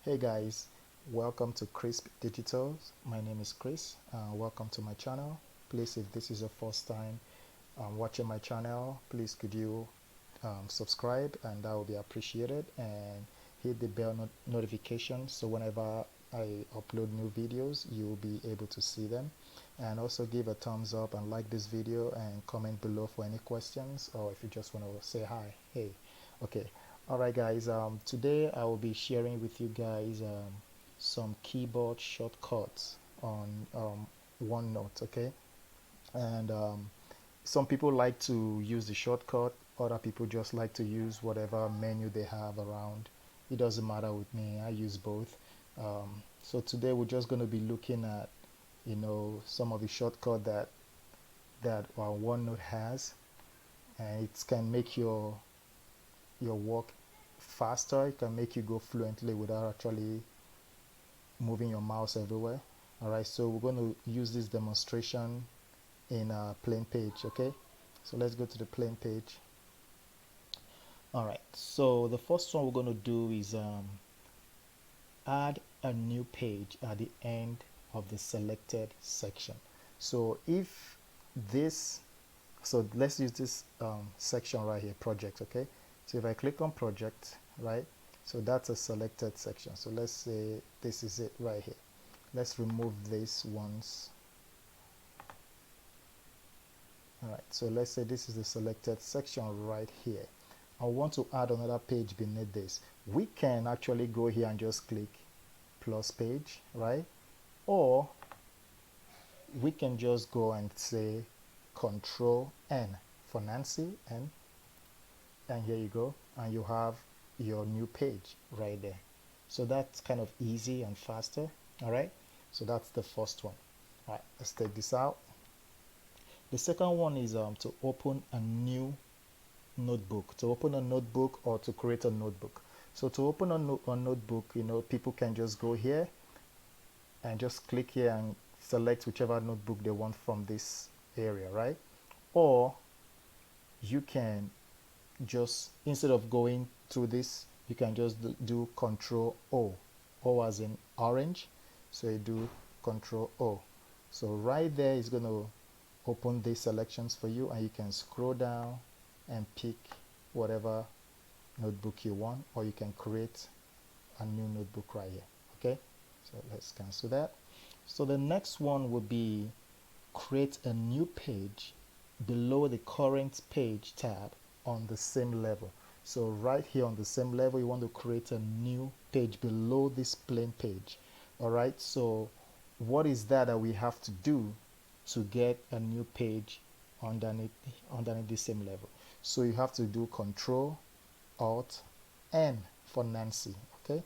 Hey guys, welcome to Crisp Digitals. My name is Chris. Welcome to my channel. Please, if this is your first time watching my channel, please could you subscribe, and that will be appreciated, and hit the bell notification so whenever I upload new videos you will be able to see them. And also give a thumbs up and like this video and comment below for any questions, or if you just want to say hi. Hey, okay. Alright guys, today I will be sharing with you guys some keyboard shortcuts on OneNote, okay? And some people like to use the shortcut, other people just like to use whatever menu they have around. It doesn't matter with me, I use both. So today we're just going to be looking at, some of the shortcut that OneNote has, and it can make your work faster. It can make you go fluently without actually moving your mouse everywhere. Alright, so we're going to use this demonstration in a plain page. Okay, so let's go to the plain page. Alright, so the first one we're going to do is add a new page at the end of the selected section. So if this, so let's use this section right here, project. Okay, so if I click on project, right, so that's a selected section. So let's say this is it right here. Let's remove this once. Alright, so let's say this is the selected section right here. I want to add another page beneath this. We can actually go here and just click plus page, right? Or we can just go and say Ctrl+N for Nancy, and here you go, and you have your new page right there. So that's kind of easy and faster. All right, so that's the first one. All right, let's take this out. The second one is to open a new notebook, to open a notebook or to create a notebook. So to open a notebook, people can just go here and just click here and select whichever notebook they want from this area, right? Or you can just, instead of going through this, you can just do Ctrl+O, O as in orange, so you do Ctrl+O. So right there is going to open these selections for you, and you can scroll down and pick whatever notebook you want, or you can create a new notebook right here. Okay, so let's cancel that. So the next one will be create a new page below the current page tab on the same level. So right here on the same level, you want to create a new page below this plain page. All right, so what is that we have to do to get a new page underneath the same level? So you have to do Ctrl+Alt+N for Nancy. Okay,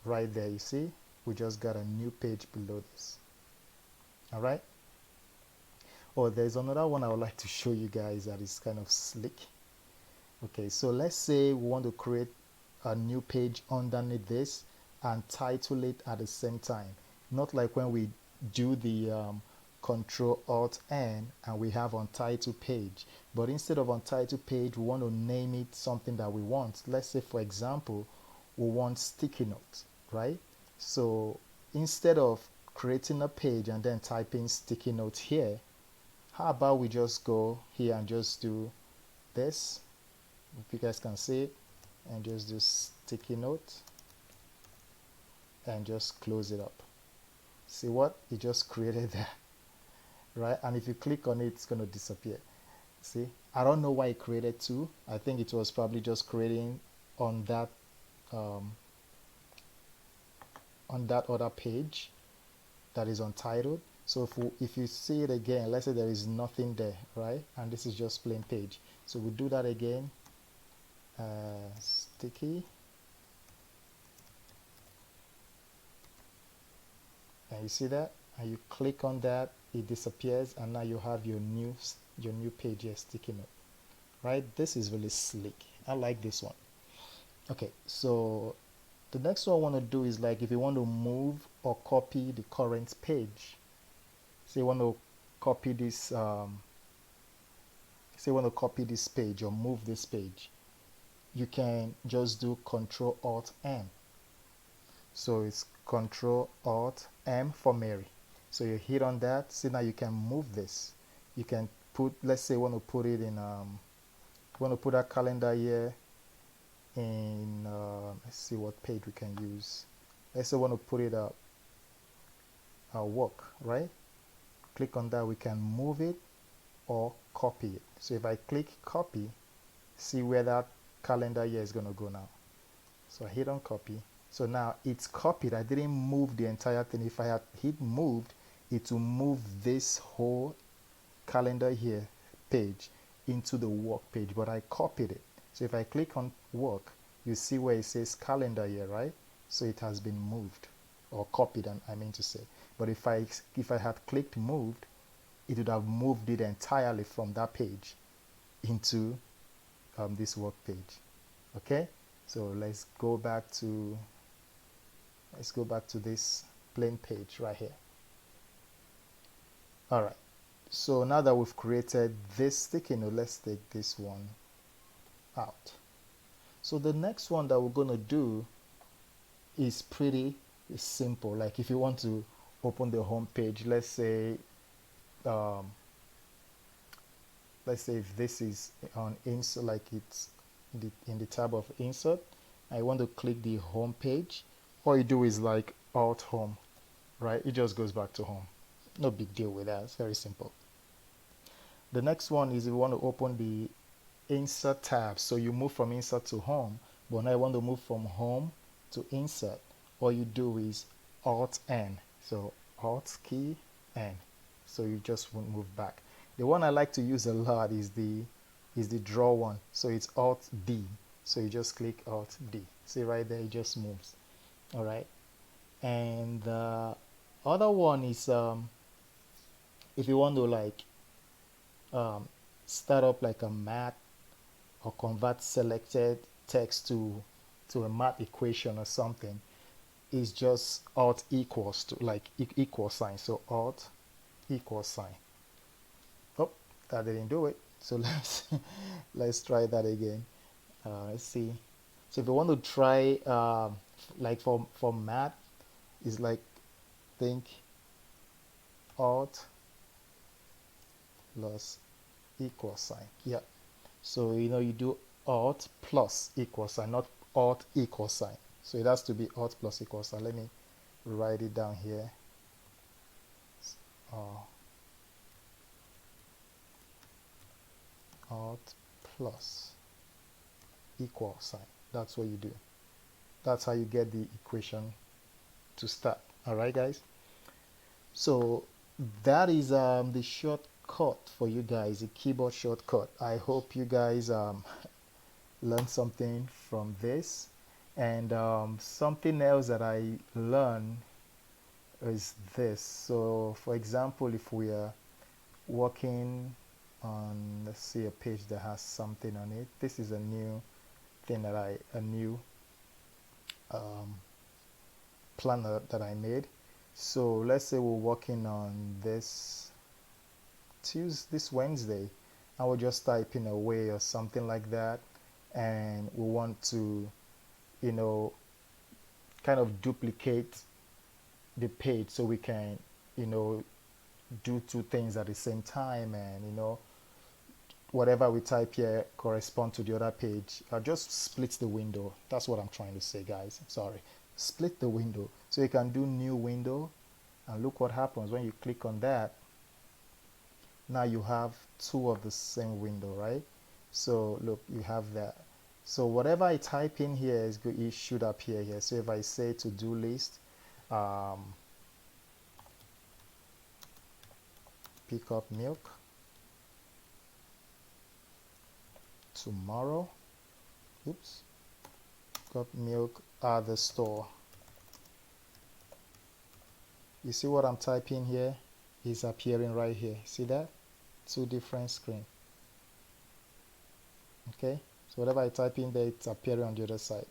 right there, you see we just got a new page below this. All right. Oh, there's another one I would like to show you guys that is kind of slick. Okay, so let's say we want to create a new page underneath this and title it at the same time. Not like when we do the Ctrl+Alt+N and we have untitled page, but instead of untitled page, we want to name it something that we want. Let's say, for example, we want sticky notes, right? So instead of creating a page and then typing sticky notes here, how about we just go here and just do this, if you guys can see it, and just do sticky note and just close it up. See what it just created there, right? And if you click on it, it's going to disappear. See, I don't know why it created two. I think it was probably just creating on that other page that is untitled. So if you see it again, let's say there is nothing there, right? And this is just plain page. So we'll do that again. Sticky, and you see that, and you click on that, it disappears, and now you have your new page here, sticky note, right? This is really slick. I like this one. Okay, so the next one I want to do is, like, if you want to move or copy the current page, say you want to copy this page or move this page, you can just do Ctrl+Alt+N. So it's Ctrl+Alt+M for Mary. So you hit on that. See, now you can move this. You can put, let's say, you want to put it in, you want to put that calendar here in, let's see what page we can use. Let's say we want to put it up, work, right? Click on that. We can move it or copy it. So if I click copy, see where that calendar here is going to go now. So I hit on copy. So now it's copied. I didn't move the entire thing. If I had hit moved, it will move this whole calendar here page into the work page, but I copied it. So if I click on work, you see where it says calendar here, right? So it has been moved or copied, I mean to say. But if I had clicked moved, it would have moved it entirely from that page into this work page. Okay, so let's go back to this plain page right here. All right, so now that we've created this sticky note, let's take this one out. So the next one that we're going to do is pretty simple. Like if you want to open the home page, let's say if this is on insert, like it's in the tab of insert, I want to click the home page. All you do is like Alt home, right? It just goes back to home. No big deal with that. It's very simple. The next one is you want to open the insert tab. So you move from insert to home, but now I want to move from home to insert. All you do is Alt N. So Alt key N. So you just won't move back. The one I like to use a lot is the draw one. So it's Alt D. So you just click Alt D. See right there, it just moves. All right. And the other one is if you want to like start up like a math or convert selected text to a math equation or something, is just Alt equals to like equal sign. So Alt equal sign. Oh, that didn't do it. So let's try that again. Let's see. So if you want to try like for math, is like think Alt plus equal sign. Yeah. So you know you do Alt plus equal sign, not Alt equal sign. So it has to be Alt plus equal sign. Let me write it down here. Alt plus equal sign. That's what you do. That's how you get the equation to start. All right, guys. So that is the shortcut for you guys, a keyboard shortcut. I hope you guys learned something from this. And something else that I learned is this. So for example, if we are working on, let's see, a page that has something on it. This is a new thing that a new planner that I made. So let's say we're working on this Wednesday. I will just type in away or something like that, and we want to, you know, kind of duplicate the page so we can, you know, do two things at the same time, and you know, whatever we type here correspond to the other page. I'll just split the window. That's what I'm trying to say, guys. Sorry. Split the window. So you can do new window, and look what happens when you click on that. Now you have two of the same window, right? So look, you have that. So whatever I type in here is good, it should appear here. So if I say to-do list, pick up milk tomorrow. Oops. Pick up milk at the store. You see what I'm typing here is appearing right here. See that? Two different screens. Okay, so whatever I type in there, it's appearing on the other side.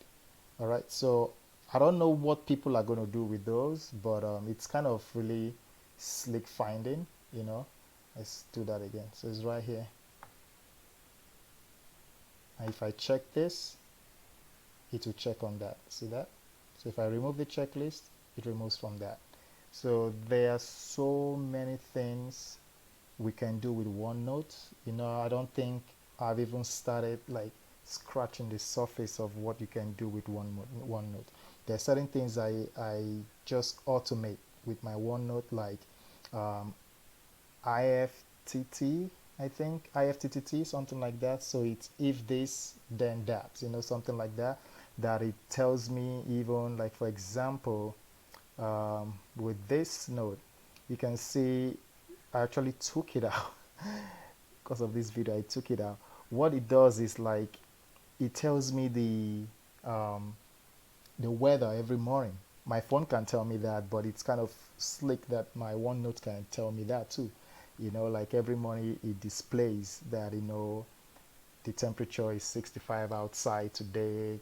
All right, so I don't know what people are going to do with those, but it's kind of really slick finding, you know. Let's do that again. So it's right here. And if I check this, it will check on that. See that? So if I remove the checklist, it removes from that. So there are so many things we can do with OneNote. You know, I don't think I've even started like scratching the surface of what you can do with OneNote. There are certain things I just automate with my OneNote, like um, IFTT, I think IFTTT, something like that. So it's if this then that, you know, something like that, that it tells me, even like for example, with this node, you can see I actually took it out because of this video. I took it out. What it does is like it tells me the weather every morning. My phone can tell me that, but it's kind of slick that my OneNote can tell me that too. You know, like every morning it displays that, you know, the temperature is 65 outside today,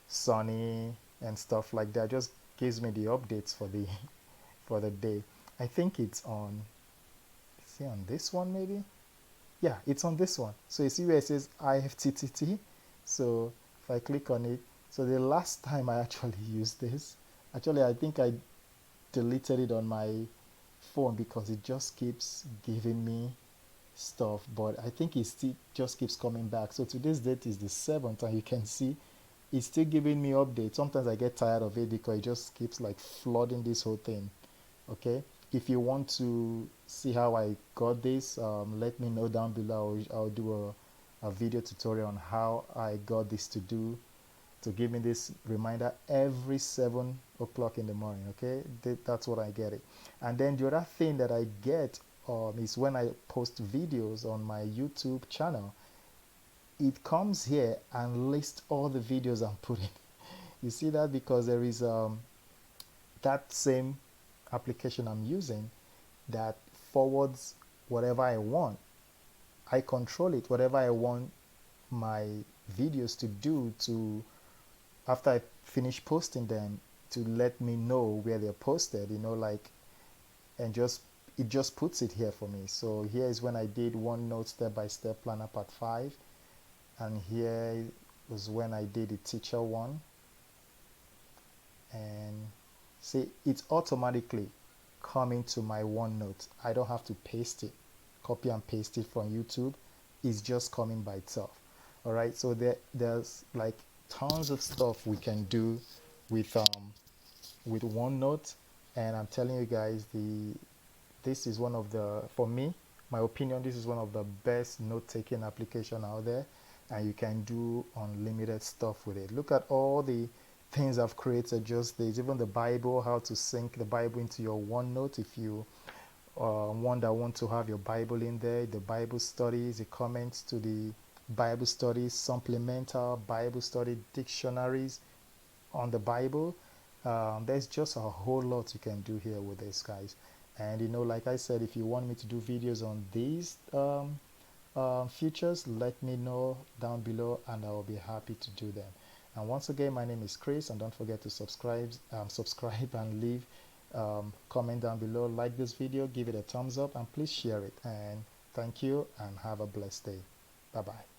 sunny and stuff like that. Just gives me the updates for the for the day. I think it's on, see, on this one maybe. Yeah, it's on this one. So you see where it says IFTTT. So if I click on it, so the last time I actually used this, actually I think I deleted it on my phone because it just keeps giving me stuff, but I think it still just keeps coming back. So today's date is the 7th, and you can see it's still giving me updates. Sometimes I get tired of it because it just keeps like flooding this whole thing. Okay, if you want to see how I got this, let me know down below. I'll do a video tutorial on how I got this to give me this reminder every 7 o'clock in the morning. Okay, that's what I get it. And then the other thing that I get is when I post videos on my YouTube channel, it comes here and lists all the videos I'm putting. You see that? Because there is that same application I'm using that forwards whatever I want. I control it, whatever I want my videos to do, to after I finish posting them, to let me know where they're posted, you know, like, and just it just puts it here for me. So here is when I did OneNote step-by-step planner part 5, and here was when I did the teacher one. And see, it's automatically coming to my OneNote. I don't have to paste it, copy and paste it from YouTube. It's just coming by itself. All right, so there's like tons of stuff we can do with OneNote, and I'm telling you guys, this is one of the, for me, my opinion, this is one of the best note-taking application out there, and you can do unlimited stuff with it. Look at all the things I've created. Just there's even the Bible, how to sync the Bible into your OneNote if you want to have your Bible in there, the Bible studies, the comments to the Bible studies, supplemental Bible study dictionaries on the Bible. There's just a whole lot you can do here with this, guys. And you know, like I said, if you want me to do videos on these features, let me know down below and I will be happy to do them. And once again, my name is Chris, and don't forget to subscribe and leave comment down below, like this video, give it a thumbs up, and please share it. And thank you and have a blessed day. Bye bye.